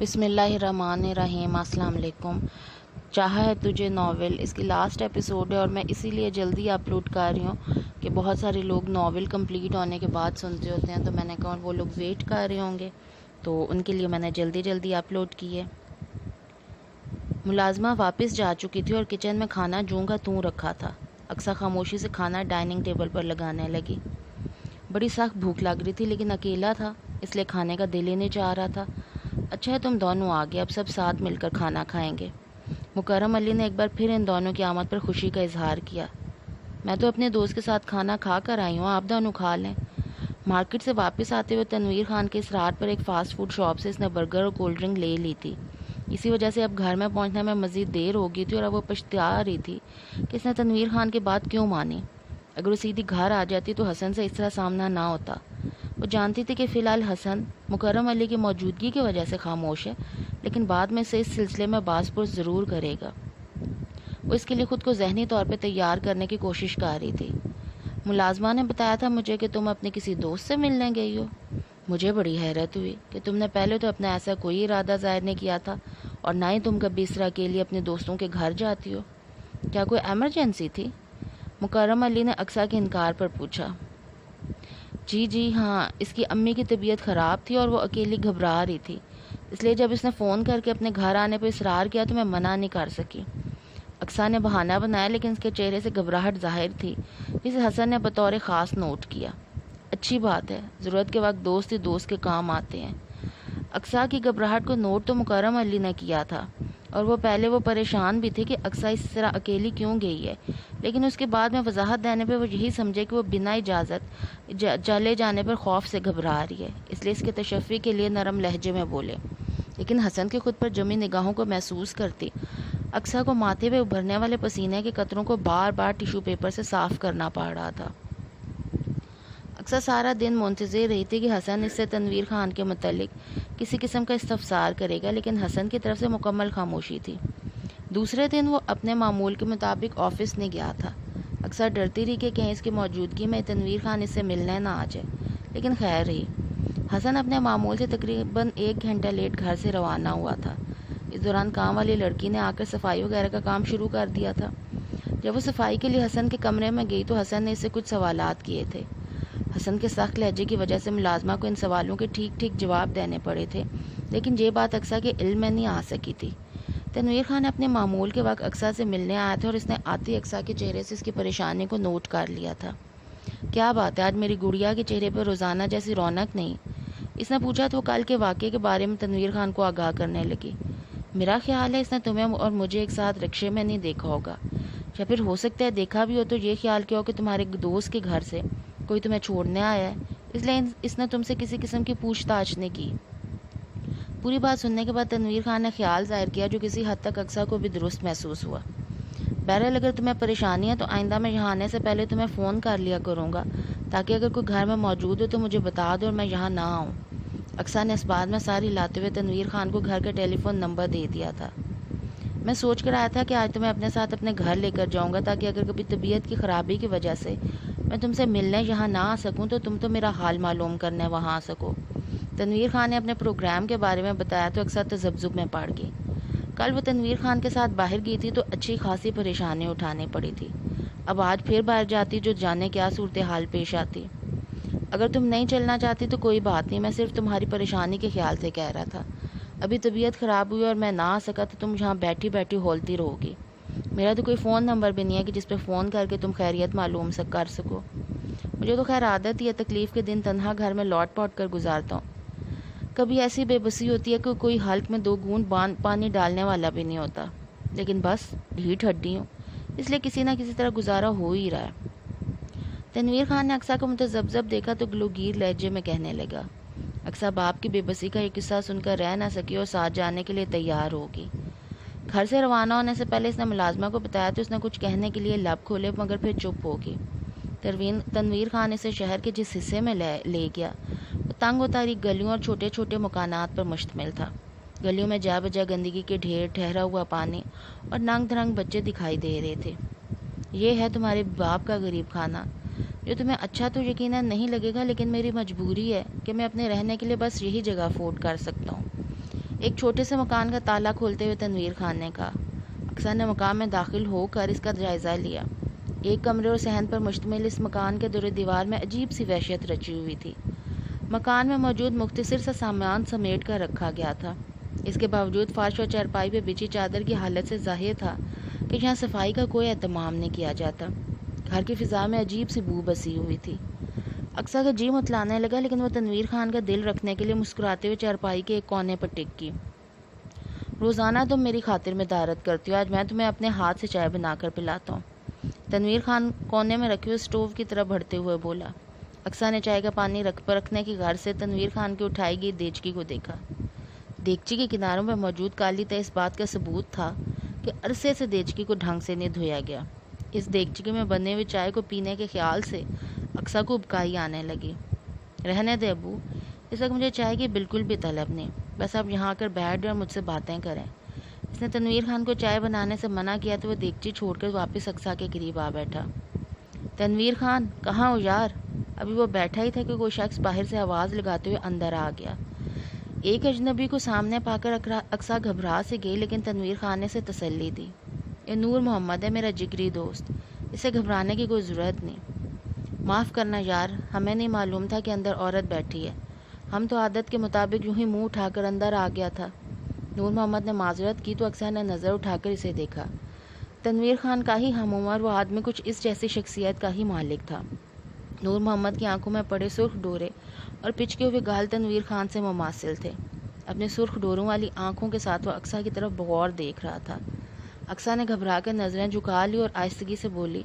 بسم اللہ الرحمن الرحیم۔ السلام علیکم۔ چاہا ہے تجھے ناول اس کی لاسٹ ایپیسوڈ ہے اور میں اسی لیے جلدی اپلوڈ کر رہی ہوں کہ بہت سارے لوگ ناول کمپلیٹ ہونے کے بعد سنتے ہوتے ہیں، تو میں نے کہا وہ لوگ ویٹ کر رہے ہوں گے، تو ان کے لیے میں نے جلدی اپلوڈ کی ہے۔ ملازمہ واپس جا چکی تھی اور کچن میں کھانا جوں کا توں رکھا تھا۔ اقصیٰ خاموشی سے کھانا ڈائننگ ٹیبل پر لگانے لگی۔ بڑی سخت بھوک لگ رہی تھی لیکن اکیلا تھا، اس لیے کھانے کا دل ہی نہیں چاہ رہا تھا۔ اچھا ہے تم دونوں آ گئے، اب سب ساتھ مل کر کھانا کھائیں گے۔ مکرم علی نے ایک بار پھر ان دونوں کی آمد پر خوشی کا اظہار کیا۔ میں تو اپنے دوست کے ساتھ کھانا کھا کر آئی ہوں، آپ دونوں کھا لیں۔ مارکیٹ سے واپس آتے ہوئے تنویر خان کے اصرار پر ایک فاسٹ فوڈ شاپ سے اس نے برگر اور کولڈ ڈرنک لے لی تھی۔ اسی وجہ سے اب گھر میں پہنچنے میں مزید دیر ہو گئی تھی اور اب وہ پچھتا رہی تھی کہ اس نے تنویر خان کی بات کیوں مانی۔ اگر وہ سیدھی گھر آ جاتی تو حسن سے اس طرح سامنا نہ ہوتا۔ وہ جانتی تھی کہ فی الحال حسن مکرم علی کی موجودگی کی وجہ سے خاموش ہے، لیکن بعد میں سے اس سلسلے میں باز پرس ضرور کرے گا۔ وہ اس کے لیے خود کو ذہنی طور پہ تیار کرنے کی کوشش کر رہی تھی۔ ملازمہ نے بتایا تھا مجھے کہ تم اپنے کسی دوست سے ملنے گئی ہو۔ مجھے بڑی حیرت ہوئی کہ تم نے پہلے تو اپنا ایسا کوئی ارادہ ظاہر نہیں کیا تھا اور نہ ہی تم کبھی اس طرح کے لیے اپنے دوستوں کے گھر جاتی ہو۔ کیا کوئی ایمرجنسی تھی؟ مکرم علی نے اقصیٰ کے انکار پر پوچھا۔ جی ہاں، اس کی امی کی طبیعت خراب تھی اور وہ اکیلی گھبرا رہی تھی، اس لیے جب اس نے فون کر کے اپنے گھر آنے پر اصرار کیا تو میں منع نہیں کر سکی۔ اقصیٰ نے بہانہ بنایا لیکن اس کے چہرے سے گھبراہٹ ظاہر تھی، جسے حسن نے بطور خاص نوٹ کیا۔ اچھی بات ہے، ضرورت کے وقت دوست ہی دوست کے کام آتے ہیں۔ اقصیٰ کی گھبراہٹ کو نوٹ تو مکرم علی نے کیا تھا اور وہ پہلے پریشان بھی تھے کہ اقصیٰ اس طرح اکیلی کیوں گئی ہے، لیکن اس کے بعد میں وضاحت دینے پہ وہ یہی سمجھے کہ وہ بنا اجازت چلے جانے پر خوف سے گھبرا رہی ہے، اس لیے اس کے تشفی کے لیے نرم لہجے میں بولے۔ لیکن حسن کے خود پر جمی نگاہوں کو محسوس کرتی اقصیٰ کو ماتھے پہ ابھرنے والے پسینے کے قطروں کو بار بار ٹیشو پیپر سے صاف کرنا پڑ رہا تھا۔ اقصیٰ سارا دن منتظر رہی تھی کہ حسن اس سے تنویر خان کے متعلق کسی قسم کا استفسار کرے گا، لیکن حسن کی طرف سے مکمل خاموشی تھی۔ دوسرے دن وہ اپنے معمول کے مطابق آفس نہیں گیا تھا۔ اقصیٰ ڈرتی رہی کہ کہیں اس کی موجودگی میں تنویر خان اس سے ملنے نہ آ جائے، لیکن خیر رہی۔ حسن اپنے معمول سے تقریباً 1 گھنٹہ لیٹ گھر سے روانہ ہوا تھا۔ اس دوران کام والی لڑکی نے آ کر صفائی وغیرہ کا کام شروع کر دیا تھا۔ جب وہ صفائی کے لیے حسن کے کمرے میں گئی تو حسن نے اس سے کچھ سوالات کیے تھے۔ حسن کے سخت لہجے کی وجہ سے ملازمہ کو ان سوالوں کے ٹھیک جواب دینے پڑے تھے، لیکن یہ بات اقصیٰ کے علم میں نہیں آ سکی تھی۔ تنویر خان نے اپنے معمول کے وقت اقصیٰ سے ملنے آیا تھا اور اس نے آتی اقصیٰ کے چہرے سے اس کی پریشانی کو نوٹ کر لیا تھا۔ کیا بات ہے، آج میری گڑیا کے چہرے پر روزانہ جیسی رونق نہیں؟ اس نے پوچھا تو وہ کل کے واقعے کے بارے میں تنویر خان کو آگاہ کرنے لگی۔ میرا خیال ہے اس نے تمہیں اور مجھے ایک ساتھ رکشے میں نہیں دیکھا ہوگا، یا پھر ہو سکتا ہے دیکھا بھی ہو تو یہ خیال کیا ہو کہ تمہارے دوست کے گھر سے کوئی تمہیں چھوڑنے آیا ہے، اس لیے اس نے تم سے کسی قسم کی پوچھ تاچھ نہیں کی۔ پوری بات سننے کے بعد تنویر خان نے خیال ظاہر کیا جو کسی حد تک اقصیٰ کو بھی درست محسوس ہوا۔ بہرحال اگر تمہیں پریشانی ہے تو آئندہ میں یہاں آنے سے پہلے تمہیں فون کر لیا کروں گا، تاکہ اگر کوئی گھر میں موجود ہو تو مجھے بتا دو اور میں یہاں نہ آؤں۔ اقصیٰ نے اس بات میں ساری لاتے ہوئے تنویر خان کو گھر کا ٹیلی فون نمبر دے دیا تھا۔ میں سوچ کر آیا تھا کہ آج تمہیں اپنے ساتھ اپنے گھر لے کر جاؤں گا، تاکہ اگر کبھی طبیعت کی خرابی کی وجہ سے میں تم سے ملنے یہاں نہ آ سکوں تو تم تو میرا حال معلوم کرنے وہاں آ سکو۔ تنویر خان نے اپنے پروگرام کے بارے میں بتایا تو اقصیٰ تذبذب میں پڑ گئی۔ کل وہ تنویر خان کے ساتھ باہر گئی تھی تو اچھی خاصی پریشانی اٹھانی پڑی تھی، اب آج پھر باہر جاتی جو جانے کیا صورتحال پیش آتی۔ اگر تم نہیں چلنا چاہتی تو کوئی بات نہیں، میں صرف تمہاری پریشانی کے خیال سے کہہ رہا تھا۔ ابھی طبیعت خراب ہوئی اور میں نہ آ سکا تو تم یہاں بیٹھی ہولتی رہو گی۔ میرا تو کوئی فون نمبر بھی نہیں ہے کہ جس پہ فون کر کے تم خیریت معلوم کر سکو۔ مجھے تو خیر عادت ہی ہے، تکلیف کے دن تنہا گھر میں لوٹ پوٹ کر گزارتا ہوں۔ کبھی ایسی بے بسی ہوتی ہے کہ کوئی حلق میں 2 گھونٹ پانی ڈالنے والا بھی نہیں ہوتا، لیکن بس ڈھیٹ ہڈی ہوں، اس لیے کسی نہ کسی طرح گزارا ہو ہی رہا ہے۔ تنویر خان نے اقصیٰ کو متذبذب دیکھا تو گلوگیر لہجے میں کہنے لگا۔ اقصیٰ باپ کی بے بسی کا یہ قصہ سن کر رہ نہ سکی اور ساتھ جانے کے لیے تیار ہوگی۔ گھر سے روانہ ہونے سے پہلے اس نے ملازمہ کو بتایا تو اس نے کچھ کہنے کے لیے لب کھولے مگر پھر چپ ہوگی۔ تنویر خان اسے شہر کے جس حصے میں لے گیا وہ تنگ و تاریک گلیوں اور چھوٹے چھوٹے مکانات پر مشتمل تھا۔ گلیوں میں جا بجا گندگی کے ڈھیر، ٹھہرا ہوا پانی اور ننگ دھرنگ بچے دکھائی دے رہے تھے۔ یہ ہے تمہارے باپ کا غریب خانہ، جو تمہیں اچھا تو یقیناً نہیں لگے گا، لیکن میری مجبوری ہے کہ میں اپنے رہنے کے لیے بس یہی جگہ افورڈ کر سکتا ہوں۔ ایک چھوٹے سے مکان کا تالا کھولتے ہوئے تنویر خان نے کہا۔ اقصیٰ نے مکان میں داخل ہو کر اس کا جائزہ لیا۔ ایک کمرے اور صحن پر مشتمل اس مکان کے دور دیوار میں عجیب سی وحشت رچی ہوئی تھی۔ مکان میں موجود مختصر سا سامان سمیٹ کر رکھا گیا تھا۔ اس کے باوجود فرش اور چارپائی پہ بچھی چادر کی حالت سے ظاہر تھا کہ یہاں صفائی کا کوئی اہتمام نہیں کیا جاتا۔ گھر کی فضا میں عجیب سی بو بسی ہوئی تھی۔ اقصیٰ کا جی متلانے لگا، لیکن وہ تنویر خان کا دل رکھنے کے لیے مسکراتے ہوئے چارپائی کے ایک کونے پر ٹک گئی۔ روزانہ تم میری خاطر میں دارت کرتی ہو، آج میں تمہیں اپنے ہاتھ سے چائے بنا کر پلاتا ہوں۔ تنویر خان کونے میں رکھے ہوئے اسٹوو کی طرف بڑھتے ہوئے بولا۔ اقصیٰ نے چائے کا پانی رکھنے کی غرض سے تنویر خان کی اٹھائی گئی دیگچی کو دیکھا۔ دیگچی کے کناروں پر موجود کالی تہ اس بات کا ثبوت تھا کہ عرصے سے دیگچی کو ڈھنگ سے نہیں دھویا گیا۔ اس دیگچی میں بنے ہوئے چائے کو پینے کے خیال سے اقصیٰ کو ابکائی آنے لگی۔ رہنے دے ابو، اس وقت مجھے چائے کی بالکل بھی طلب نہیں، بس آپ یہاں آ کر بیٹھ جائیں اور مجھ سے باتیں کریں۔ اس نے تنویر خان کو چائے بنانے سے منع کیا تو وہ دیگچی چھوڑ کر واپس اقصیٰ کے قریب آ بیٹھا۔ تنویر خان، کہاں ہو یار؟ ابھی وہ بیٹھا ہی تھا کہ کوئی شخص باہر سے آواز لگاتے ہوئے اندر آ گیا۔ ایک اجنبی کو سامنے پا کر اقصیٰ گھبرا سے گئی، لیکن تنویر خان نے اسے تسلی دی۔ یہ نور محمد ہے، میرا جگری دوست، اسے گھبرانے کی کوئی ضرورت نہیں۔ معاف کرنا یار، ہمیں نہیں معلوم تھا کہ اندر عورت بیٹھی ہے، ہم تو عادت کے مطابق یوں ہی منہ اٹھا کر اندر آ گیا تھا۔ نور محمد نے معذرت کی تو اقصیٰ نے نظر اٹھا کر اسے دیکھا۔ تنویر خان کا ہی ہم عمر وہ آدمی کچھ اس جیسی شخصیت کا ہی مالک تھا۔ نور محمد کی آنکھوں میں پڑے سرخ ڈورے اور پچکے ہوئے گال تنویر خان سے مماثل تھے۔ اپنے سرخ ڈوروں والی آنکھوں کے ساتھ وہ اقصیٰ کی طرف بغور دیکھ رہا تھا۔ اقصیٰ نے گھبرا کر نظریں جھکا لی اور آہستگی سے بولی،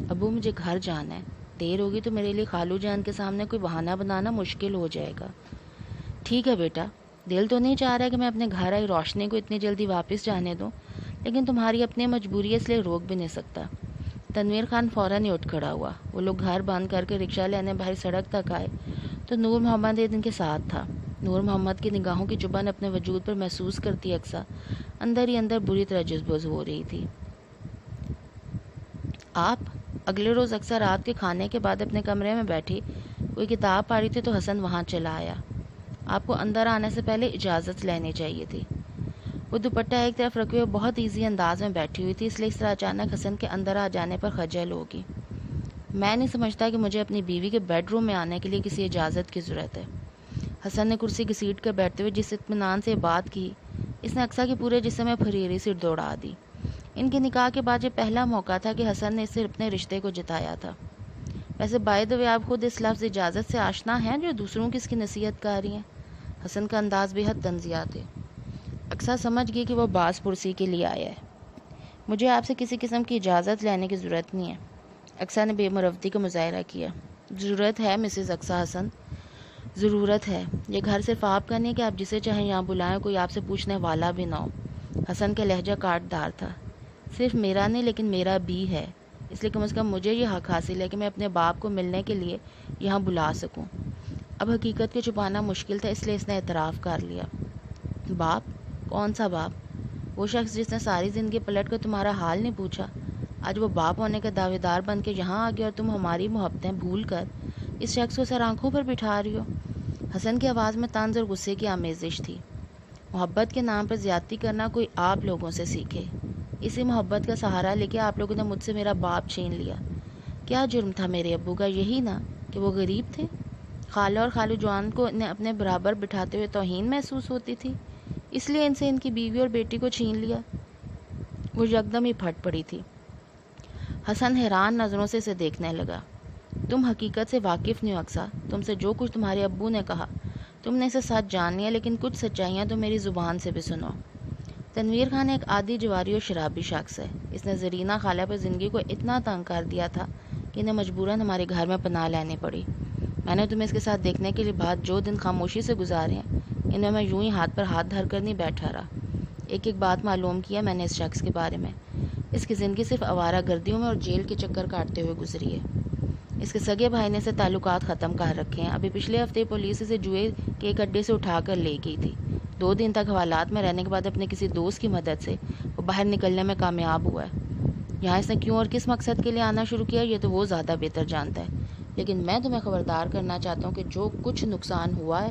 ابو مجھے گھر جانا ہے، دیر ہوگی تو میرے لیے خالو جان کے سامنے کوئی بہانہ بنانا مشکل ہو جائے گا۔ ٹھیک ہے بیٹا، دل تو نہیں چاہ رہا کہ میں اپنے گھر آئی روشنی کو اتنی جلدی واپس جانے دوں، لیکن تمہاری اپنی مجبوری ہے، اس لیے روک بھی نہیں سکتا۔ تنویر خان فوراً ہی اٹھ کھڑا ہوا۔ وہ لوگ گھر بند کر کے رکشہ لینے باہر سڑک تک آئے تو نور محمد ان کے ساتھ تھا۔ نور محمد کی نگاہوں کی چبھن اپنے وجود پر محسوس کرتی اقصیٰ اندر ہی اندر بری طرح جذبوز ہو رہی تھی۔ آپ اگلے روز اقصیٰ رات کے کھانے کے بعد اپنے کمرے میں بیٹھی کوئی کتاب پڑھ رہی تھی تو حسن وہاں چلا آیا۔ آپ کو اندر آنے سے پہلے اجازت لینی چاہیے تھی۔ وہ دوپٹہ ایک طرف رکھے ہوئے بہت ایزی انداز میں بیٹھی ہوئی تھی، اس لیے اس طرح اچانک حسن کے اندر آ جانے پر خجل ہوگی۔ میں نہیں سمجھتا کہ مجھے اپنی بیوی کے بیڈ روم میں آنے کے لیے کسی اجازت کی ضرورت ہے۔ حسن نے کرسی گھسیٹ کر بیٹھتے ہوئے جس اطمینان سے بات کی، اس نے اقصیٰ کے پورے جسم میں پھریری سی دوڑا دی۔ ان کے نکاح کے بعد یہ پہلا موقع تھا کہ حسن نے اس سے اپنے رشتے کو جتایا تھا۔ ویسے بائی دی وے آپ خود اس لفظ اجازت سے آشنا ہیں جو دوسروں کی اس کی نصیحت کر رہی ہیں؟ حسن کا انداز بے حد طنزیہ تھے۔ اقصیٰ سمجھ گئی کہ وہ باز پرسی کے لیے آیا ہے۔ مجھے آپ سے کسی قسم کی اجازت لینے کی ضرورت نہیں ہے۔ اقصیٰ نے بے مروتی کا مظاہرہ کیا۔ ضرورت ہے مسز اقصیٰ حسن، ضرورت ہے۔ یہ گھر صرف آپ کا نہیں کہ آپ جسے چاہیں یہاں بلائیں، کوئی آپ سے پوچھنے والا بھی نہ ہو۔ حسن کا لہجہ کاٹ دار تھا۔ صرف میرا نہیں لیکن میرا بھی ہے، اس لیے کم از کم مجھے یہ حق حاصل ہے کہ میں اپنے باپ کو ملنے کے لیے یہاں بلا سکوں۔ اب حقیقت کو چھپانا مشکل تھا، اس لیے اس نے اعتراف کر لیا۔ باپ؟ کون سا باپ؟ وہ شخص جس نے ساری زندگی پلٹ کر تمہارا حال نہیں پوچھا، آج وہ باپ ہونے کا دعوے دار بن کے یہاں آ گیا اور تم ہماری محبتیں بھول کر اس شخص کو سر آنکھوں پر بٹھا رہی ہو۔ حسن کی آواز میں طنز اور غصے کی آمیزش تھی۔ محبت کے نام پر زیادتی کرنا کوئی آپ لوگوں سے سیکھے۔ اسی محبت کا سہارا لے کے آپ لوگوں نے مجھ سے میرا باپ چھین لیا۔ کیا جرم تھا میرے ابو کا؟ یہی نا کہ وہ غریب تھے؟ خالہ اور خالو جان کو انہیں اپنے برابر بٹھاتے ہوئے توہین محسوس ہوتی تھی، اس لیے ان سے ان کی بیوی اور بیٹی کو چھین لیا۔ وہ یکدم ہی پھٹ پڑی تھی۔ حسن حیران نظروں سے اسے دیکھنے لگا۔ تم حقیقت سے واقف نہیں ہو اقصیٰ، تم سے جو کچھ تمہارے ابو نے کہا تم نے اسے سچ جان لیا، لیکن کچھ سچائیاں تو میری زبان سے بھی سنو۔ تنویر خان ایک عادی جواری اور شرابی شخص ہے۔ اس نے زرینہ خالہ پر زندگی کو اتنا تنگ کر دیا تھا کہ انہیں مجبوراً ہمارے گھر میں پناہ لینی پڑی۔ میں نے تمہیں اس کے ساتھ دیکھنے کے بعد جو دن خاموشی سے گزارے ہیں، ان میں یوں ہی ہاتھ پر ہاتھ دھر کر نہیں بیٹھا رہا۔ ایک ایک بات معلوم کیا میں نے اس شخص کے بارے میں۔ اس کی زندگی صرف آوارہ گردیوں میں اور جیل کے چکر کاٹتے ہوئے گزری ہے۔ اس کے سگے بھائی نے اسے تعلقات ختم کر رکھے ہیں۔ ابھی پچھلے ہفتے پولیس اسے جوئے کے ایک اڈے سے اٹھا کر لے گئی تھی۔ 2 دن تک حوالات میں رہنے کے بعد اپنے کسی دوست کی مدد سے وہ باہر نکلنے میں کامیاب ہوا ہے۔ یہاں اس نے کیوں اور کس مقصد کے لیے آنا شروع کیا یہ تو وہ زیادہ بہتر جانتا ہے، لیکن میں تمہیں خبردار کرنا چاہتا ہوں کہ جو کچھ نقصان ہوا ہے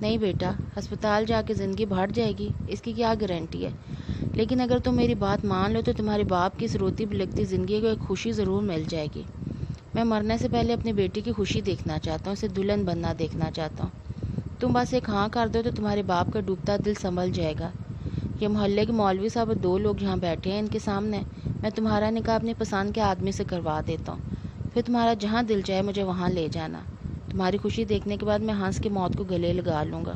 نہیں بیٹا، ہسپتال جا کے زندگی بھٹ جائے گی اس کی کیا گارنٹی ہے، لیکن اگر تم میری بات مان لو تو تمہارے باپ کی اس روتی بلکتی زندگی کو ایک خوشی ضرور مل جائے گی۔ میں مرنے سے پہلے اپنی بیٹی کی خوشی دیکھنا چاہتا ہوں، اسے دلہن بننا دیکھنا چاہتا ہوں۔ تم بس ایک ہاں کر دو تو تمہارے باپ کا ڈوبتا دل سنبھل جائے گا۔ یہ محلے کے مولوی صاحب اور 2 لوگ جہاں بیٹھے ہیں ان کے سامنے میں تمہارا نکاح اپنی پسند کے آدمی سے کروا دیتا ہوں، پھر تمہارا جہاں دل چاہے مجھے وہاں لے جانا۔ تمہاری خوشی دیکھنے کے بعد میں ہنس کے موت کو گلے لگا لوں گا۔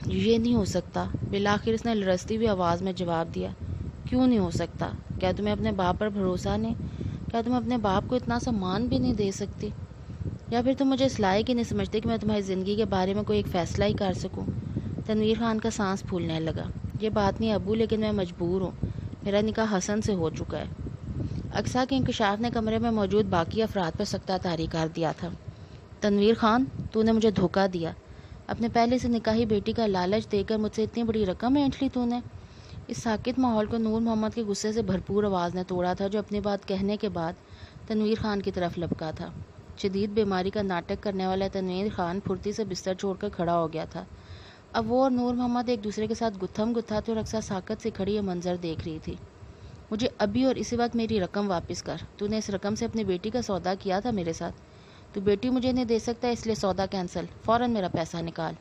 یہ نہیں ہو سکتا، بالآخر اس نے لرزتی ہوئی آواز میں جواب دیا۔ کیوں نہیں ہو سکتا؟ کیا تمہیں اپنے باپ پر بھروسہ نہیں؟ کیا تم اپنے باپ کو اتنا سا مان بھی نہیں دے سکتی؟ یا پھر تم مجھے اس لائق ہی نہیں سمجھتے کہ میں تمہاری زندگی کے بارے میں کوئی ایک فیصلہ ہی کر سکوں؟ تنویر خان کا سانس پھولنے لگا۔ یہ بات نہیں ابو، لیکن میں مجبور ہوں، میرا نکاح حسن سے ہو چکا ہے۔ اقصیٰ کے انکشاف نے کمرے میں موجود باقی افراد پر سختہ طاری کر دیا تھا۔ تنویر خان، تو نے مجھے دھوکہ دیا، اپنے پہلے سے نکاحی بیٹی کا لالچ دے کر مجھ سے اتنی بڑی رقم اینٹھ لی تو نے۔ اس ساکت ماحول کو نور محمد کے غصے سے بھرپور آواز نے توڑا تھا، جو اپنی بات کہنے کے بعد تنویر خان کی طرف لپکا تھا۔ شدید بیماری کا ناٹک کرنے والا تنویر خان پھرتی سے بستر چھوڑ کر کھڑا ہو گیا تھا۔ اب وہ اور نور محمد ایک دوسرے کے ساتھ گتھم گتھا تھے اور اقصیٰ ساکت سے کھڑی یہ منظر دیکھ رہی تھی۔ مجھے ابھی اور اسی وقت میری رقم واپس کر۔ تو نے اس رقم سے اپنی بیٹی کا سودا کیا تھا میرے ساتھ، تو بیٹی مجھے نہیں دے سکتا، اس لیے سودا کینسل، فوراً میرا پیسہ نکال۔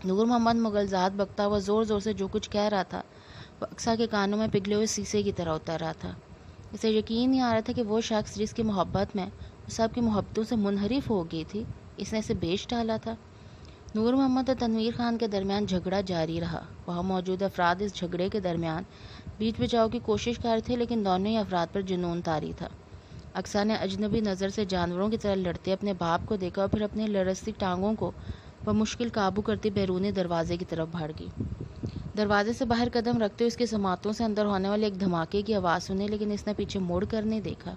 نور محمد مغلزاد بکتا ہوا زور زور سے جو کچھ کہہ رہا تھا وہ اقصیٰ کے کانوں میں پگھلے ہوئے سیسے کی طرح اتر رہا تھا۔ اسے یقین نہیں آ رہا تھا کہ وہ شخص جس کی محبت میں وہ سب کی محبتوں سے منحرف ہو گئی تھی، اس نے اسے بیچ ڈالا تھا۔ نور محمد اور تنویر خان کے درمیان جھگڑا جاری رہا۔ وہاں موجود افراد اس جھگڑے کے درمیان بیچ بچاؤ کی کوشش کر رہے تھے، لیکن دونوں ہی افراد پر جنون طاری تھا۔ اقصیٰ نے اجنبی نظر سے جانوروں کی طرح لڑتے اپنے باپ کو دیکھا اور پھر اپنی لرزتی ٹانگوں کو بمشکل قابو کرتی بیرونی دروازے کی طرف بڑھ گئی۔ دروازے سے باہر قدم رکھتے ہوئے اس کے سماعتوں سے اندر ہونے والے ایک دھماکے کی آواز سنی، لیکن اس نے پیچھے مڑ کر نہیں دیکھا۔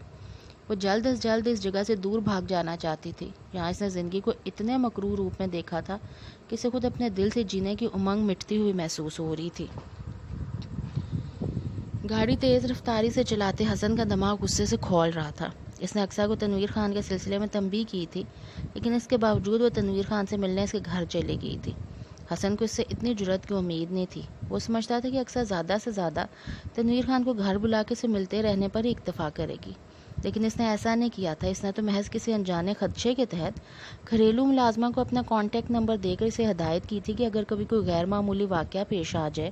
وہ جلد از جلد اس جگہ سے دور بھاگ جانا چاہتی تھی جہاں اس نے زندگی کو اتنے مکروہ روپ میں دیکھا تھا کہ اسے خود اپنے دل سے جینے کی امنگ مٹتی ہوئی محسوس ہو رہی تھی۔ گاڑی تیز رفتاری سے چلاتے حسن کا دماغ غصے سے کھول رہا تھا۔ اس نے اقصیٰ کو تنویر خان کے سلسلے میں تنبیہ کی تھی، لیکن اس کے باوجود وہ تنویر خان سے ملنے اس کے گھر چلی گئی تھی۔ حسن کو اس سے اتنی جرأت کی امید نہیں تھی۔ وہ سمجھتا تھا کہ اقصیٰ زیادہ سے زیادہ تنویر خان کو گھر بلا کے اسے ملتے رہنے پر ہی اکتفا کرے گی، لیکن اس نے ایسا نہیں کیا تھا۔ اس نے تو محض کسی انجانے خدشے کے تحت گھریلو ملازمہ کو اپنا کانٹیکٹ نمبر دے کر اسے ہدایت کی تھی کہ اگر کبھی کوئی غیر معمولی واقعہ پیش آ جائے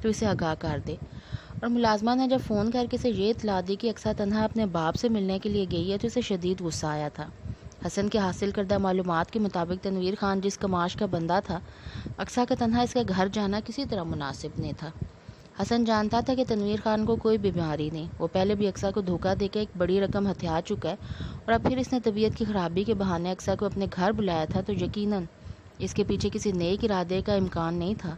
تو اسے آگاہ کر دے، اور ملازمہ نے جب فون کر کے اسے یہ اطلاع دی کہ اقصیٰ تنہا اپنے باپ سے ملنے کے لیے گئی ہے تو اسے شدید غصہ آیا تھا۔ حسن کے حاصل کردہ معلومات کے مطابق تنویر خان جس کماش کا بندہ تھا، اقصیٰ کا تنہا اس کے گھر جانا کسی طرح مناسب نہیں تھا۔ حسن جانتا تھا کہ تنویر خان کو کوئی بیماری نہیں، وہ پہلے بھی اقصیٰ کو دھوکہ دے کے ایک بڑی رقم ہتھیا چکا ہے، اور اب پھر اس نے طبیعت کی خرابی کے بہانے اقصیٰ کو اپنے گھر بلایا تھا، تو یقیناً اس کے پیچھے کسی نیک ارادے کا امکان نہیں تھا۔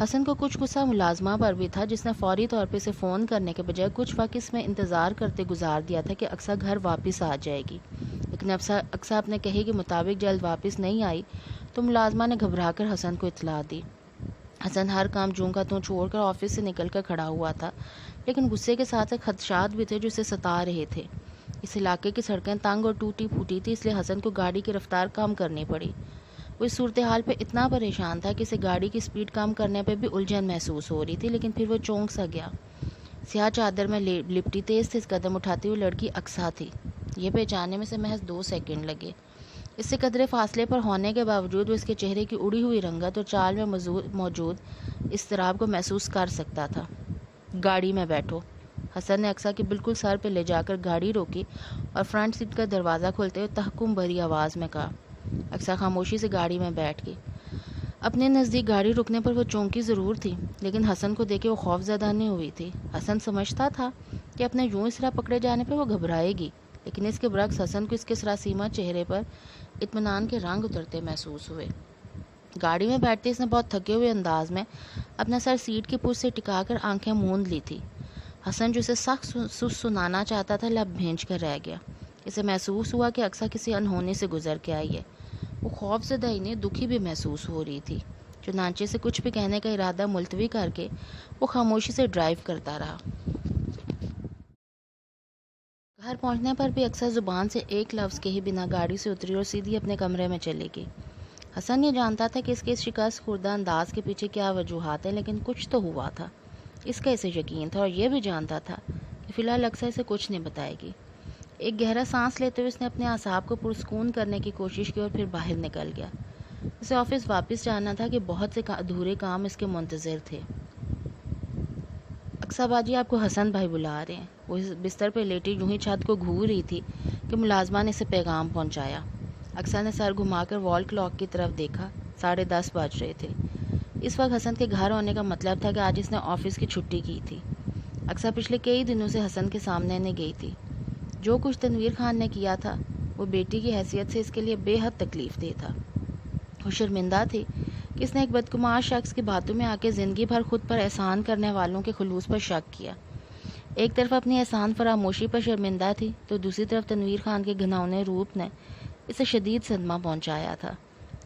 حسن کو کچھ غصہ ملازمہ پر بھی تھا، جس نے فوری طور پہ اسے فون کرنے کے بجائے کچھ وقت اس میں انتظار کرتے گزار دیا تھا کہ اقصیٰ گھر واپس آ جائے گی، لیکن اقصیٰ اپنے کہے کے مطابق جلد واپس نہیں آئی تو ملازمہ نے گھبرا کر حسن کو اطلاع دی۔ حسن ہر کام جوں کا توں چھوڑ کر آفس سے نکل کر کھڑا ہوا تھا، لیکن غصے کے ساتھ خدشات بھی تھے جو اسے ستا رہے تھے۔ اس علاقے کی سڑکیں تنگ اور ٹوٹی پھوٹی تھی، اس لیے حسن کو گاڑی کی رفتار کم کرنی پڑی۔ وہ اس صورتحال پہ اتنا پریشان تھا کہ اسے گاڑی کی سپیڈ کم کرنے پہ بھی الجھن محسوس ہو رہی تھی، لیکن پھر وہ چونک سا گیا۔ سیاہ چادر میں لپٹی تیز تیز قدم اٹھاتی ہوئی لڑکی اقصیٰ تھی۔ یہ پہچاننے میں سے محض 2 سیکنڈ لگے۔ اس سے قدرے فاصلے پر ہونے کے باوجود وہ اس کے چہرے کی اڑی ہوئی رنگت اور چال میں موجود اضطراب کو محسوس کر سکتا تھا۔ گاڑی میں بیٹھو۔ حسن نے اقصیٰ کے بالکل سر پہ لے جا کر گاڑی روکی اور فرنٹ سیٹ کا دروازہ کھولتے ہوئے تحکم بھری آواز میں کہا۔ اقصیٰ خاموشی سے گاڑی میں بیٹھ گئی۔ اپنے نزدیک گاڑی رکنے پر وہ چونکی ضرور تھی، لیکن حسن کو دیکھے وہ خوف زدہ نہیں ہوئی تھی۔ حسن سمجھتا تھا کہ اپنے یوں اس طرح پکڑے جانے پہ وہ گھبرائے گی، لیکن اس کے برعکس حسن کو اس کے سراسیمہ چہرے پر اطمینان کے رنگ اترتے محسوس ہوئے۔ گاڑی میں بیٹھتے اس نے بہت تھکے ہوئے انداز میں اپنا سر سیٹ کی پشت سے ٹکا کر آنکھیں موند لی تھی۔ حسن جو اسے سخت سنانا چاہتا تھا لب بھینچ کر رہ گیا۔ اسے محسوس ہوا کہ اقصیٰ کسی انہونے سے گزر کے آئی ہے۔ وہ خوف زدہ ہی نہیں، دکھی بھی محسوس ہو رہی تھی۔ چنانچہ سے کچھ بھی کہنے کا ارادہ ملتوی کر کے وہ خاموشی سے ڈرائیو کرتا رہا۔ گھر پہنچنے پر بھی اقصیٰ زبان سے ایک لفظ کے ہی بنا گاڑی سے اتری اور سیدھی اپنے کمرے میں چلی گئی۔ حسن یہ جانتا تھا کہ اس کے شکست خوردہ انداز کے پیچھے کیا وجوہات ہیں، لیکن کچھ تو ہوا تھا، اس کا اسے یقین تھا، اور یہ بھی جانتا تھا کہ فی الحال اکثر اسے کچھ نہیں بتائے گی۔ ایک گہرا سانس لیتے ہوئے اس نے اپنے اعصاب کو پرسکون کرنے کی کوشش کی اور پھر باہر نکل گیا۔ اسے آفس واپس جانا تھا کہ بہت سے ادھورے کام اس کے منتظر تھے۔ اقصیٰ باجی، آپ کو حسن بھائی بلا رہے ہیں۔ وہ بستر پہ لیٹی یوں ہی چھت کو گھور رہی تھی کہ ملازمہ نے اسے پیغام پہنچایا۔ اقصیٰ نے سر گھما کر وال کلاک کی طرف دیکھا۔ 10:30 بج رہے تھے۔ اس وقت حسن کے گھر ہونے کا مطلب تھا کہ آج اس نے آفس کی چھٹی کی تھی۔ اقصیٰ پچھلے کئی دنوں سے حسن کے سامنے نہیں گئی تھی۔ جو کچھ تنویر خان نے کیا تھا وہ بیٹی کی حیثیت سے اس کے لیے بے حد تکلیف دہ تھا۔ وہ شرمندہ تھی کہ اس نے ایک بدگمان شخص کی باتوں میں آ کے زندگی بھر خود پر احسان کرنے والوں کے خلوص پر شک کیا۔ ایک طرف اپنی احسان فراموشی پر شرمندہ تھی تو دوسری طرف تنویر خان کے گھناؤنے روپ نے اسے شدید صدمہ پہنچایا تھا۔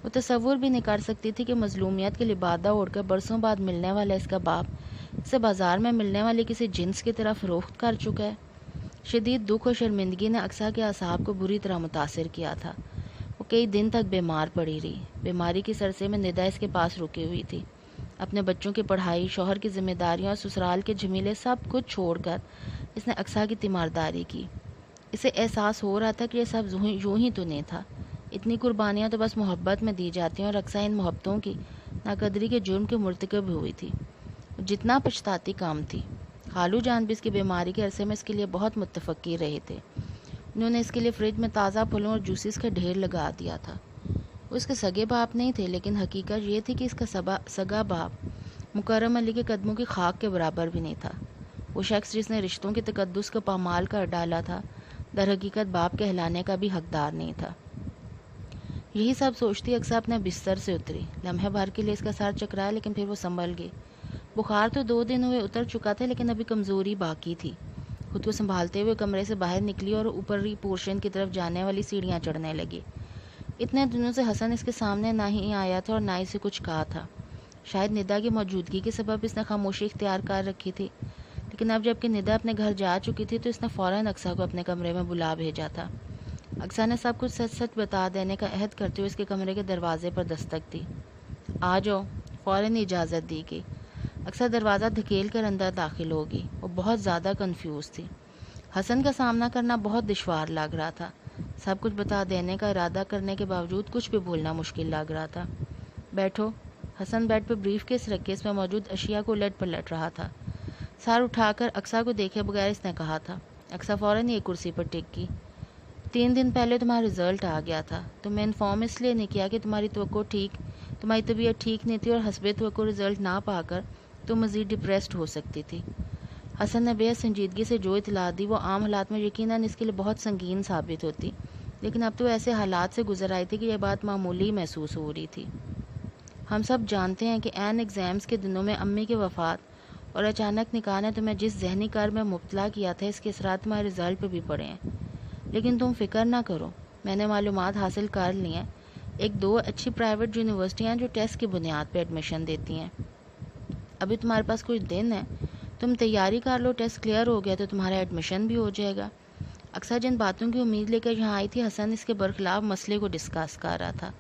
وہ تصور بھی نہیں کر سکتی تھی کہ مظلومیت کے لبادہ اوڑھ کر برسوں بعد ملنے والا اس کا باپ اسے بازار میں ملنے والی کسی جنس کی طرف فروخت کر چکا ہے۔ شدید دکھ اور شرمندگی نے اقصیٰ کے اعصاب کو بری طرح متاثر کیا تھا۔ وہ کئی دن تک بیمار پڑی رہی۔ بیماری کی سرسے میں ندا اس کے پاس رکی ہوئی تھی۔ اپنے بچوں کی پڑھائی، شوہر کی ذمہ داریاں اور سسرال کے جھمیلے سب کچھ چھوڑ کر اس نے اقصیٰ کی تیمارداری کی۔ اسے احساس ہو رہا تھا کہ یہ سب یوں ہی تو نہیں تھا۔ اتنی قربانیاں تو بس محبت میں دی جاتی ہیں، اور اقصیٰ ان محبتوں کی ناقدری کے جرم کے مرتکب ہوئی تھی۔ جتنا پچھتاتی کام تھی۔ خالو جان بھی اس کی بیماری کے عرصے میں اس کے لیے بہت متفقی رہے تھے۔ انہوں نے اس کے لیے فریج میں تازہ پھلوں اور جوسز کا ڈھیر لگا دیا تھا۔ وہ اس کے سگے باپ نہیں تھے، لیکن حقیقت یہ تھی کہ اس کا سگا باپ مکرم علی کے قدموں کی خاک کے برابر بھی نہیں تھا۔ وہ شخص جس نے رشتوں کے تقدس کو پامال کر ڈالا تھا، در حقیقت باپ کہلانے کا بھی حقدار نہیں تھا۔ یہی سب سوچتی اقصیٰ اپنے بستر سے اتری۔ لمحے بھر کے لیے اس کا سر چکرایا، لیکن پھر وہ سنبھل گئی۔ بخار تو 2 دن ہوئے اتر چکا تھا، لیکن ابھی کمزوری باقی تھی۔ خود کو سنبھالتے ہوئے کمرے سے باہر نکلی اور اوپری پورشن کی طرف جانے والی سیڑھیاں چڑھنے لگی۔ اتنے دنوں سے حسن اس کے سامنے نہ ہی آیا تھا اور نہ اسے کچھ کہا تھا۔ شاید ندا کی موجودگی کے سبب اس نے خاموشی اختیار کر رکھی تھی، لیکن اب جب کہ ندا اپنے گھر جا چکی تھی تو اس نے فوراً اقصیٰ کو اپنے کمرے میں بلا بھیجا تھا۔ اقصیٰ نے سب کچھ سچ سچ بتا دینے کا عہد کرتے ہوئے اس کے کمرے کے دروازے پر دستک دی۔ آ جاؤ، فوراً اجازت دی گئی۔ اقصیٰ دروازہ دھکیل کر اندر داخل ہوگی۔ وہ بہت زیادہ کنفیوز تھی۔ حسن کا سامنا کرنا بہت دشوار لگ رہا تھا۔ سب کچھ بتا دینے کا ارادہ کرنے کے باوجود کچھ بھی بولنا مشکل لگ رہا تھا۔ بیٹھو۔ حسن بیڈ پہ بریف کیس رکھ کے اس میں موجود اشیاء کو الٹ پلٹ رہا تھا۔ سر اٹھا کر اقصیٰ کو دیکھے بغیر اس نے کہا تھا۔ اقصیٰ فوراً ایک کرسی پر ٹک کی۔ 3 دن پہلے تمہارا رزلٹ آ گیا تھا۔ تمہیں انفارم اس لیے نہیں کیا کہ تمہاری طبیعت ٹھیک نہیں تھی اور حسب توقع رزلٹ نہ پا کر تم مزید ڈپریسڈ ہو سکتی تھی۔ حسن نے بے حد سنجیدگی سے جو اطلاع دی وہ عام حالات میں یقیناً اس کے لیے بہت سنگین ثابت ہوتی، لیکن اب تو ایسے حالات سے گزر آئی تھی کہ یہ بات معمولی محسوس ہو رہی تھی۔ ہم سب جانتے ہیں کہ عین ایگزامز کے دنوں میں امی کی وفات اور اچانک نکاح نے تمہیں جس ذہنی کرب میں مبتلا کیا تھا، اس کے اثرات تمہارے رزلٹ پہ بھی پڑے ہیں۔ لیکن تم فکر نہ کرو، میں نے معلومات حاصل کر لی ہیں۔ 1-2 اچھی پرائیویٹ یونیورسٹیاں جو ٹیسٹ کی بنیاد پہ ایڈمیشن دیتی ہیں۔ ابھی تمہارے پاس کچھ دن ہے، تم تیاری کر لو، ٹیسٹ کلیئر ہو گیا تو تمہارا ایڈمیشن بھی ہو جائے گا۔ اقصیٰ جن باتوں کی امید لے کر یہاں آئی تھی، حسن اس کے برخلاف مسئلے کو ڈسکس کر رہا تھا۔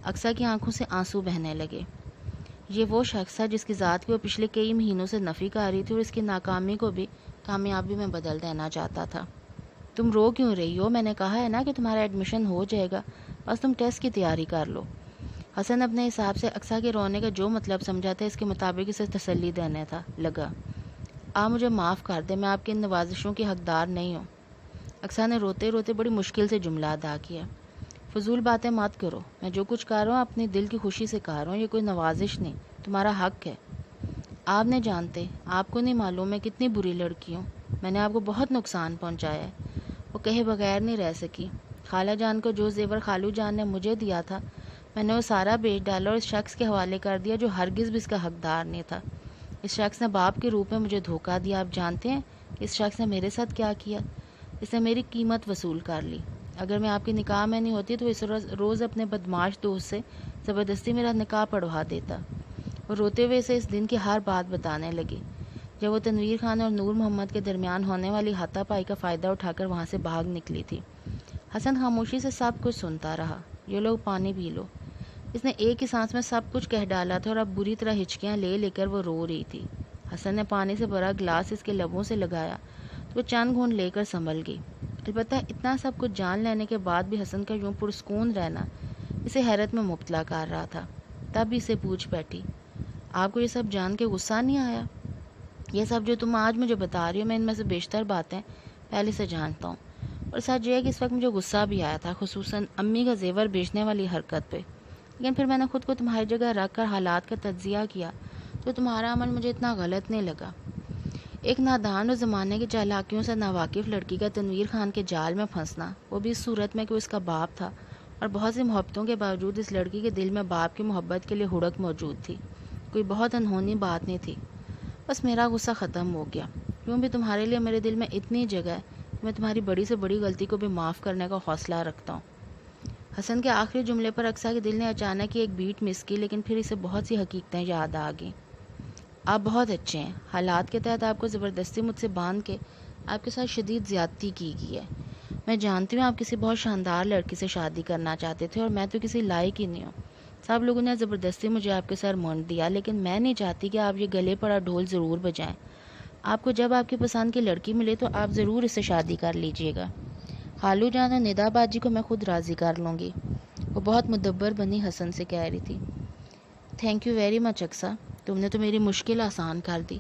اقصیٰ کی آنکھوں سے آنسو بہنے لگے۔ یہ وہ شخص تھا جس کی ذات کی وہ پچھلے کئی مہینوں سے نفی کر رہی تھی اور اس کی ناکامی کو بھی کامیابی میں بدل دینا چاہتا تھا۔ تم رو کیوں رہی ہو؟ میں نے کہا ہے نا کہ تمہارا ایڈمیشن ہو جائے گا، بس تم ٹیسٹ کی تیاری کر لو۔ حسن اپنے حساب سے اقصیٰ کے رونے کا جو مطلب سمجھا تھا، اس کے مطابق اسے تسلی دینے تھا لگا۔ آپ مجھے معاف کر دیں، میں آپ کی ان نوازشوں کی حقدار نہیں ہوں۔ اقصیٰ نے روتے روتے بڑی مشکل سے جملہ ادا کیا۔ فضول باتیں مت کرو، میں جو کچھ کر رہا ہوں اپنی دل کی خوشی سے کر رہا ہوں، یہ کوئی نوازش نہیں، تمہارا حق ہے۔ آپ نہیں جانتے، آپ کو نہیں معلوم میں کتنی بری لڑکی ہوں، میں نے آپ کو بہت نقصان پہنچایا ہے۔ وہ کہے بغیر نہیں رہ سکی۔ خالہ جان کو جو زیور خالو جان نے مجھے دیا تھا، میں نے وہ سارا بیچ ڈالا اور اس شخص کے حوالے کر دیا جو ہرگز بھی اس کا حقدار نہیں تھا۔ اس شخص نے باپ کے روپ میں مجھے دھوکہ دیا۔ آپ جانتے ہیں کہ اس شخص نے میرے ساتھ کیا کیا؟ اس نے میری قیمت وصول کر لی۔ اگر میں آپ کے نکاح میں نہیں ہوتی تو اس روز اپنے بدمعاش دوست سے زبردستی میرا نکاح پڑھوا دیتا۔ وہ روتے ہوئے اسے اس دن کی ہر بات بتانے لگی جب وہ تنویر خان اور نور محمد کے درمیان ہونے والی ہاتھا پائی کا فائدہ اٹھا کر وہاں سے بھاگ نکلی تھی۔ حسن خاموشی سے سب کچھ سنتا رہا۔ یہ لوگ پانی پی لو۔ اس نے ایک ہی سانس میں سب کچھ کہہ ڈالا تھا اور اب بری طرح ہچکیاں لے لے کر وہ رو رہی تھی۔ حسن نے پانی سے بھرا گلاس اس کے لبوں سے لگایا تو وہ چند گھونٹ لے کر سنبھل گئی۔ البتہ اتنا سب کچھ جان لینے کے بعد بھی حسن کا یوں پرسکون رہنا اسے حیرت میں مبتلا کر رہا تھا۔ تب اسے پوچھ بیٹھی، آپ کو یہ سب جان کے غصہ نہیں آیا؟ یہ سب جو تم آج مجھے بتا رہی ہو، میں ان میں سے بیشتر باتیں پہلے سے جانتا ہوں، اور سچ یہ ہے کہ اس وقت مجھے غصہ بھی آیا تھا، خصوصاً امی کا زیور بیچنے والی حرکت پہ۔ لیکن پھر میں نے خود کو تمہاری جگہ رکھ کر حالات کا تجزیہ کیا تو تمہارا عمل مجھے اتنا غلط نہیں لگا۔ ایک نادان اور زمانے کی چالاکیوں سے ناواقف لڑکی کا تنویر خان کے جال میں پھنسنا، وہ بھی اس صورت میں کہ وہ اس کا باپ تھا، اور بہت سی محبتوں کے باوجود اس لڑکی کے دل میں باپ کی محبت کے لیے ہڑک موجود تھی۔ کوئی بہت انہونی بات نہیں تھی۔ بس میرا غصہ ختم ہو گیا۔ کیوں بھی تمہارے لیے میرے دل میں اتنی جگہ ہے کہ میں تمہاری بڑی سے بڑی غلطی کو بھی معاف کرنے کا حوصلہ رکھتا ہوں۔ حسن کے آخری جملے پر اقصیٰ کے دل نے اچانک ہی ایک بیٹ مس کی، لیکن پھر اسے بہت سی حقیقتیں یاد آ گئیں۔ آپ بہت اچھے ہیں۔ حالات کے تحت آپ کو زبردستی مجھ سے باندھ کے آپ کے ساتھ شدید زیادتی کی گئی ہے۔ میں جانتی ہوں آپ کسی بہت شاندار لڑکی سے شادی کرنا چاہتے تھے، اور میں تو کسی لائق ہی نہیں ہوں۔ سب لوگوں نے زبردستی مجھے آپ کے سر مونڈ دیا، لیکن میں نہیں چاہتی کہ آپ یہ گلے پڑا ڈھول ضرور بجائیں۔ آپ کو جب آپ کی پسند کی لڑکی ملے تو آپ ضرور اس سے شادی کر لیجئے گا۔ خالو جان اور ندا باجی کو میں خود راضی کر لوں گی، وہ بہت مدبر بنی حسن سے کہہ رہی تھی۔ Thank you very much Aqsa, تم نے تو میری مشکل آسان کر دی۔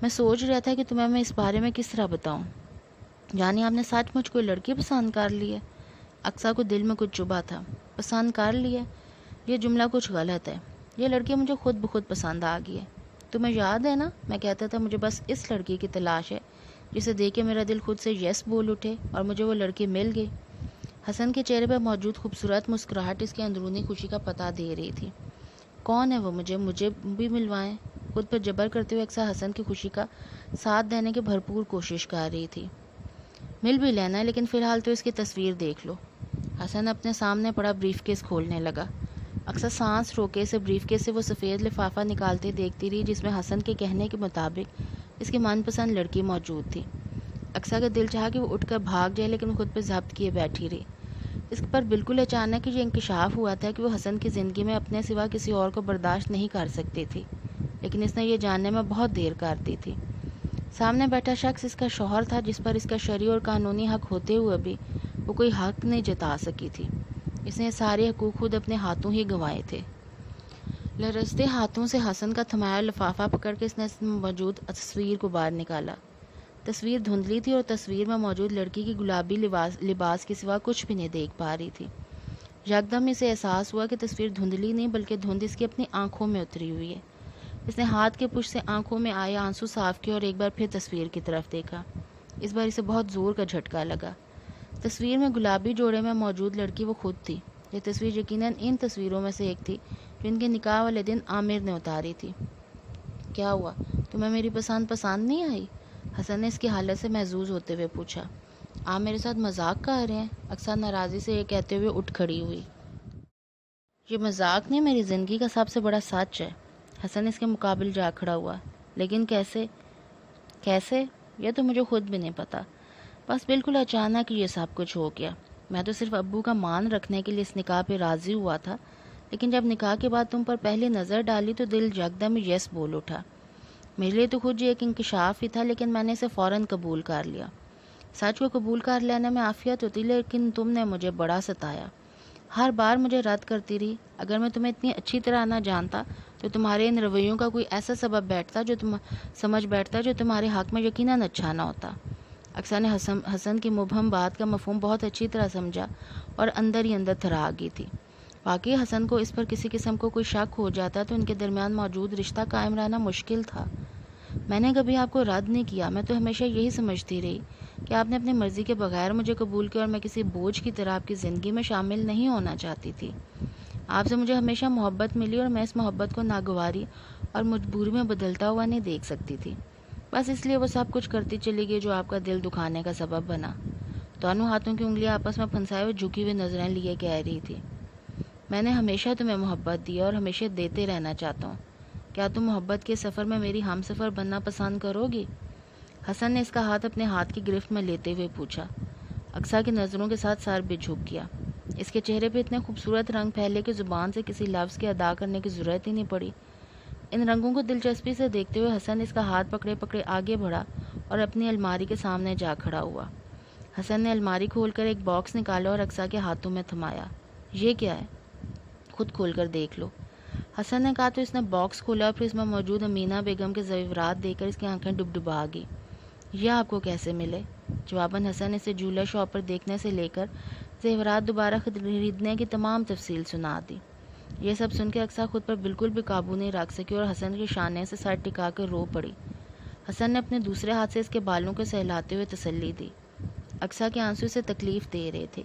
میں سوچ رہا تھا کہ تمہیں میں اس بارے میں کس طرح بتاؤں۔ یعنی آپ نے سچ مجھ کوئی لڑکی پسند کر لی ہے؟ اقصیٰ کو دل میں کچھ چبھا تھا۔ پسند کر لی ہے؟ یہ جملہ کچھ غلط ہے۔ یہ لڑکی مجھے خود بخود پسند آ گئی ہے۔ تمہیں یاد ہے نا، میں کہتا تھا مجھے بس اس لڑکی کی تلاش ہے جسے دیکھ کے میرا دل خود سے یس بول اٹھے، اور مجھے وہ لڑکی مل گئی۔ حسن کے چہرے پر موجود خوبصورت مسکراہٹ اس کی اندرونی خوشی کا پتہ دے رہی تھی۔ کون ہے وہ؟ مجھے بھی ملوائیں۔ خود پر جبر کرتے ہوئے اقصیٰ حسن کی خوشی کا ساتھ دینے کی بھرپور کوشش کر رہی تھی۔ مل بھی لینا ہے، لیکن فی الحال تو اس کی تصویر دیکھ لو۔ حسن اپنے سامنے پڑا بریف کیس کھولنے لگا۔ اقصیٰ سانس روکے اسے بریف کیس سے وہ سفید لفافہ نکالتے دیکھتی رہی جس میں حسن کے کہنے کے مطابق اس کی من پسند لڑکی موجود تھی۔ اقصیٰ کا دل چاہا کہ وہ اٹھ کر بھاگ جائے، لیکن خود پہ ضبط کیے بیٹھی رہی۔ اس پر بالکل اچانک یہ انکشاف ہوا تھا کہ وہ حسن کی زندگی میں اپنے سوا کسی اور کو برداشت نہیں کر سکتی تھی، لیکن اس نے یہ جاننے میں بہت دیر کر دی تھی۔ سامنے بیٹھا شخص اس کا شوہر تھا، جس پر اس کا شرعی اور قانونی حق ہوتے ہوئے بھی وہ کوئی حق نہیں جتا سکی تھی۔ اس نے سارے حقوق خود اپنے ہاتھوں ہی گنوائے تھے۔ لرزتے ہاتھوں سے حسن کا تھمایا لفافہ پکڑ کے اس نے موجود تصویر کو باہر نکالا۔ تصویر دھندلی تھی اور تصویر میں موجود لڑکی کی گلابی لباس کے سوا کچھ بھی نہیں دیکھ پا رہی تھی۔ یکدم اسے احساس ہوا کہ تصویر دھندلی نہیں بلکہ دھند اس کی اپنی آنکھوں میں اتری ہوئی ہے۔ اس نے ہاتھ کے پش سے آنکھوں میں آئے آنسو صاف کیے اور ایک بار پھر تصویر کی طرف دیکھا۔ اس بار اسے بہت زور کا جھٹکا لگا۔ تصویر میں گلابی جوڑے میں موجود لڑکی وہ خود تھی۔ یہ تصویر یقیناً ان تصویروں میں سے ایک تھی جو ان کے نکاح والے دن عامر نے اتاری تھی۔ کیا ہوا؟ تمہیں میری پسند نہیں آئی؟ حسن نے اس کی حالت سے محظوظ ہوتے ہوئے پوچھا۔ آپ میرے ساتھ مذاق کر رہے ہیں؟ اقصیٰ ناراضی سے یہ کہتے ہوئے اٹھ کھڑی ہوئی۔ یہ مذاق نہیں، میری زندگی کا سب سے بڑا سچ ہے۔ حسن اس کے مقابل جا کھڑا ہوا۔ لیکن کیسے؟ یہ تو مجھے خود بھی نہیں پتا۔ بس بالکل اچانک یہ سب کچھ ہو گیا۔ میں تو صرف ابو کا مان رکھنے کے لیے اس نکاح پہ راضی ہوا تھا، لیکن جب نکاح کے بعد تم پر پہلی نظر ڈالی تو دل یکدم یس بول اٹھا۔ میرے لیے تو خود یہ ایک انکشاف ہی تھا، لیکن میں نے اسے فوراً قبول کر لیا۔ سچ کو قبول کر لینے میں عافیت ہوتی، لیکن تم نے مجھے بڑا ستایا۔ ہر بار مجھے رد کرتی رہی۔ اگر میں تمہیں اتنی اچھی طرح نہ جانتا تو تمہارے ان رویوں کا کوئی ایسا سبب بیٹھتا جو تمہارے حق میں یقیناً اچھا نہ ہوتا۔ اقصیٰ نے حسن کی مبہم بات کا مفہوم بہت اچھی طرح سمجھا اور اندر ہی اندر تھرا گئی تھی۔ واقعی حسن کو اس پر کسی قسم کو کوئی شک ہو جاتا تو ان کے درمیان موجود رشتہ قائم رہنا مشکل تھا۔ میں نے کبھی آپ کو رد نہیں کیا، میں تو ہمیشہ یہی سمجھتی رہی کہ آپ نے اپنی مرضی کے بغیر مجھے قبول کیا اور میں کسی بوجھ کی طرح آپ کی زندگی میں شامل نہیں ہونا چاہتی تھی۔ آپ سے مجھے ہمیشہ محبت ملی اور میں اس محبت کو ناگواری اور مجبوری میں بدلتا ہوا نہیں دیکھ سکتی تھی۔ بس اس لیے وہ سب کچھ کرتی چلی گئی جو آپ کا دل دکھانے کا سبب بنا۔ دونوں ہاتھوں کی انگلیاں آپس میں پھنسائے ہوئے جھکی ہوئی نظریں لیے کہہ رہی تھی، میں نے ہمیشہ تمہیں محبت دی اور ہمیشہ دیتے رہنا چاہتا ہوں۔ کیا تم محبت کے سفر میں میری ہم سفر بننا پسند کرو گی؟ حسن نے اس کا ہاتھ اپنے ہاتھ کی گرفت میں لیتے ہوئے پوچھا۔ اقصیٰ کی نظروں کے ساتھ سر بھی جھک گیا۔ اس کے چہرے پہ اتنے خوبصورت رنگ پھیلے کہ زبان سے کسی لفظ کے ادا کرنے کی ضرورت ہی نہیں پڑی۔ ان رنگوں کو دلچسپی سے دیکھتے ہوئے حسن اس کا ہاتھ پکڑے پکڑے آگے بڑھا اور اپنی الماری کے سامنے جا کھڑا ہوا۔ حسن نے الماری کھول کر ایک باکس نکالا اور اقصیٰ کے ہاتھوں میں تھمایا۔ یہ کیا ہے؟ خود کھول کر دیکھ لو، حسن نے کہا تو اس نے باکس کھولا اور پھر اس میں موجود امینا بیگم کے زیورات دیکھ کر اس کی آنکھیں ڈبڈبا گئی۔ یہ آپ کو کیسے ملے؟ جواباً حسن نے اسے جولر شاپ پر دیکھنے سے لے کر زیورات دوبارہ خریدنے کی تمام تفصیل سنا دی۔ یہ سب سن کے اقصیٰ خود پر بالکل بھی قابو نہیں رکھ سکی اور حسن کے شانے سے سر ٹکا کر رو پڑی۔ حسن نے اپنے دوسرے ہاتھ سے اس کے بالوں کو سہلاتے ہوئے تسلی دی۔ اقصیٰ کے آنسو اسے تکلیف دے رہے تھے۔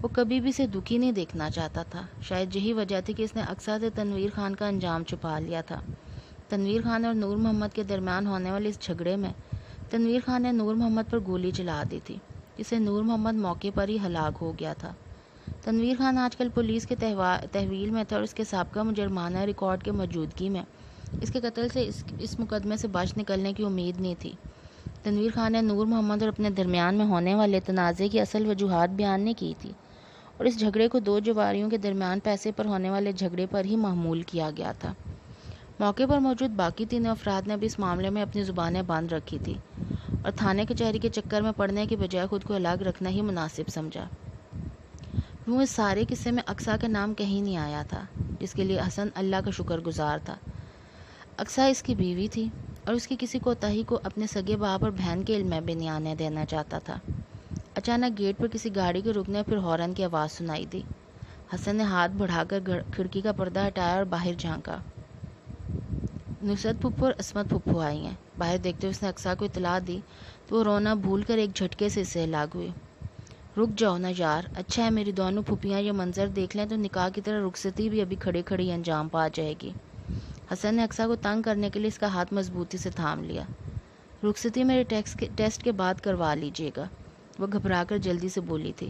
وہ کبھی بھی اسے دکھی نہیں دیکھنا چاہتا تھا۔ شاید یہی وجہ تھی کہ اس نے اقصیٰ سے تنویر خان کا انجام چھپا لیا تھا۔ تنویر خان اور نور محمد کے درمیان ہونے والے اس جھگڑے میں تنویر خان نے نور محمد پر گولی چلا دی تھی، جس سے نور محمد موقع پر ہی ہلاک ہو گیا تھا۔ تنویر خان آج کل پولیس کے تحویل میں تھا اور اس کے سابقہ مجرمانہ ریکارڈ کے موجودگی میں اس کے قتل سے اس مقدمے سے بچ نکلنے کی امید نہیں تھی۔ تنویر خان نے نور محمد اور اپنے درمیان میں ہونے والے تنازع کی اصل وجوہات بیان نہیں کی تھی اور اس جھگڑے کو دو جواریوں کے درمیان پیسے پر ہونے والے جھگڑے پر ہی محمول کیا گیا تھا۔ موقع پر موجود باقی تینوں افراد نے بھی اس معاملے میں اپنی زبانیں بند رکھی تھی اور تھانے کچہری کے چکر میں پڑنے کی بجائے خود کو الگ رکھنا ہی مناسب سمجھا۔ یوں اس سارے قصے میں اقصیٰ کا نام کہیں نہیں آیا تھا، جس کے لیے حسن اللہ کا شکر گزار تھا۔ اقصیٰ اس کی بیوی تھی اور اس کی کسی کوتاہی کو اپنے سگے باپ اور بہن کے علم میں بھی نہیں آنے دینا چاہتا تھا۔ اچانک گیٹ پر کسی گاڑی کے رکنے پھر ہارن کی آواز سنائی دی۔ حسن نے ہاتھ بڑھا کر کھڑکی کا پردہ ہٹایا اور باہر جھانکا۔ نصرت پھپھو اور عصمت پھپھو آئی ہیں۔ باہر دیکھتے ہوئے اس نے اقصیٰ کو اطلاع دی تو وہ رونا بھول کر ایک جھٹکے سے اس سے الگ ہوئی۔ رک جاؤ نا یار، اچھا ہے میری دونوں پھپھیاں یہ منظر دیکھ لیں تو نکاح کی طرح رخصتی بھی ابھی کھڑے کھڑی انجام پا جائے گی۔ حسن نے اقصیٰ کو تنگ کرنے کے لیے اس کا ہاتھ مضبوطی سے تھام لیا۔ رخصتی میرے ٹیسٹ کے بعد کروا لیجیے گا، وہ گھبرا کر جلدی سے بولی تھی۔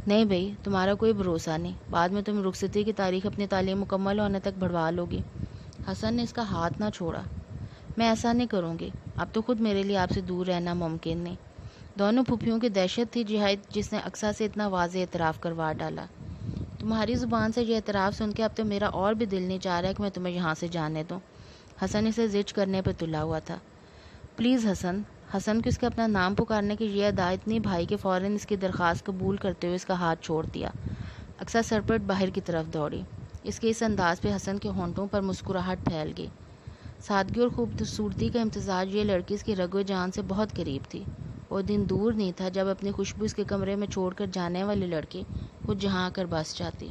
نہیں بھائی، تمہارا کوئی بھروسہ نہیں، بعد میں تم رخصتی کی تاریخ اپنی تعلیم مکمل ہونے تک بڑھوا لو گی۔ حسن نے اس کا ہاتھ نہ چھوڑا۔ میں ایسا نہیں کروں گی، اب تو خود میرے لیے آپ سے دور رہنا ممکن نہیں۔ دونوں پھپھیوں کی دہشت تھی جس نے اقصیٰ سے اتنا واضح اعتراف کروا ڈالا۔ تمہاری زبان سے یہ اعتراف سن کے اب تو میرا اور بھی دل نہیں چاہ رہا کہ میں تمہیں یہاں سے جانے دوں۔ حسن اسے زج کرنے پہ تلا ہوا تھا۔ پلیز حسن۔ حسن کو اس کے اپنا نام پکارنے کی یہ ادا اتنی بھائی کہ فوراً اس کی درخواست قبول کرتے ہوئے اس کا ہاتھ چھوڑ دیا۔ اقصیٰ سرپٹ باہر کی طرف دوڑی۔ اس کے اس انداز پہ حسن کے ہونٹوں پر مسکراہٹ پھیل گئی۔ سادگی اور خوبصورتی کا امتزاج یہ لڑکی اس کی رگ و جان سے بہت قریب تھی۔ وہ دن دور نہیں تھا جب اپنی خوشبو اس کے کمرے میں چھوڑ کر جانے والی لڑکی خود جہاں آ کر بس جاتی۔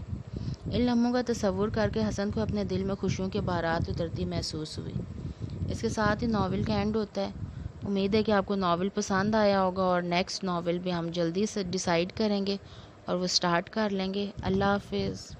ان لمحوں کا تصور کر کے حسن کو اپنے دل میں خوشیوں کے بارات اترتی محسوس ہوئی۔ اس کے ساتھ ہی ناول کا اینڈ ہوتا ہے۔ امید ہے کہ آپ کو ناول پسند آیا ہوگا اور نیکسٹ ناول بھی ہم جلدی سے ڈیسائیڈ کریں گے اور وہ سٹارٹ کر لیں گے۔ اللہ حافظ۔